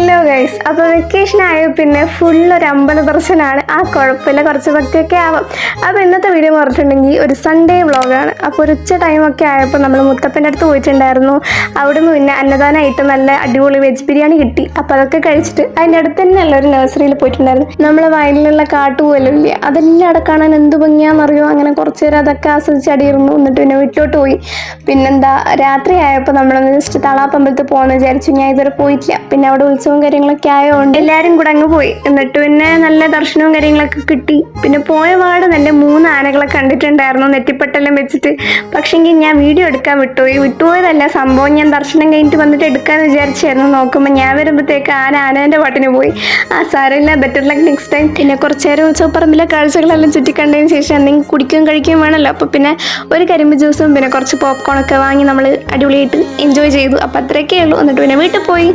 Hello guys, അപ്പോൾ vacation ആയ പിന്നെ ഫുള്ളൊരു അമ്പല ദർശനമാണ്. കുഴപ്പമില്ല, കുറച്ച് ഭക്തിയൊക്കെ ആവാം. അപ്പോൾ ഇന്നത്തെ വീഡിയോ പറഞ്ഞിട്ടുണ്ടെങ്കിൽ ഒരു സൺഡേ വ്ളോഗാണ്. അപ്പോൾ ഒരു ഉച്ച ടൈമൊക്കെ ആയപ്പോൾ നമ്മൾ മുത്തപ്പൻ്റെ അടുത്ത് പോയിട്ടുണ്ടായിരുന്നു. അവിടുന്ന് പിന്നെ അന്നദാനമായിട്ട് നല്ല അടിപൊളി വെജ് ബിരിയാണി കിട്ടി. അപ്പോൾ അതൊക്കെ കഴിച്ചിട്ട് അതിൻ്റെ അടുത്ത് തന്നെയുള്ള ഒരു നഴ്സറിയിൽ പോയിട്ടുണ്ടായിരുന്നു. നമ്മൾ വയലിലുള്ള കാട്ടുപോലും ഇല്ല, അതെല്ലാം അവിടെ കാണാൻ എന്ത് ഭംഗിയാണെന്നറിയോ. അങ്ങനെ കുറച്ച് നേരം അതൊക്കെ ആസ്വദിച്ച് അടിയിരുന്നു. എന്നിട്ട് പിന്നെ വീട്ടിലോട്ട് പോയി. പിന്നെന്താ, രാത്രി ആയപ്പോൾ നമ്മളൊന്ന് ജസ്റ്റ് തളാപ്പമ്പലത്തിൽ പോകാമെന്ന് വിചാരിച്ചു. ഞാൻ ഇതുവരെ പോയിട്ടില്ല. പിന്നെ അവിടെ ഉത്സവം കാര്യങ്ങളൊക്കെ ആയതുകൊണ്ട് എല്ലാവരും കൂടെ അങ്ങ് പോയി. എന്നിട്ട് പിന്നെ നല്ല ദർശനവും കാര്യങ്ങളൊക്കെ കിട്ടി. പിന്നെ പോയ പാട് നല്ല 3 ആനകളെ കണ്ടിട്ടുണ്ടായിരുന്നു, നെറ്റിപ്പട്ടെല്ലാം വെച്ചിട്ട്. പക്ഷെങ്കിൽ ഞാൻ വീഡിയോ എടുക്കാൻ വിട്ടുപോയതല്ല സംഭവം. ഞാൻ ദർശനം കഴിഞ്ഞിട്ട് വന്നിട്ട് എടുക്കാമെന്ന് വിചാരിച്ചായിരുന്നു. നോക്കുമ്പോൾ ഞാൻ വരുമ്പോഴത്തേക്ക് ആനേൻ്റെ പാട്ടിന് പോയി. സാരമില്ല, ബെറ്റർ ലക്ക് നെക്സ്റ്റ് ടൈം. പിന്നെ കുറച്ച് നേരം ഉത്സവപ്പറമ്പിലെ കാഴ്ചകളെല്ലാം ചുറ്റിക്കണ്ടതിന് ശേഷം എന്തെങ്കിലും കുടിക്കുകയും കഴിക്കുകയും വേണമല്ലോ. അപ്പോൾ പിന്നെ ഒരു കരിമ്പ് ജ്യൂസും പിന്നെ കുറച്ച് പോപ്കോണൊക്കെ വാങ്ങി നമ്മൾ അടിപൊളിയായിട്ട് എൻജോയ് ചെയ്തു. അപ്പോൾ അത്രയൊക്കെ ഉള്ളൂ. എന്നിട്ട് പിന്നെ വീട്ടിൽ പോയി.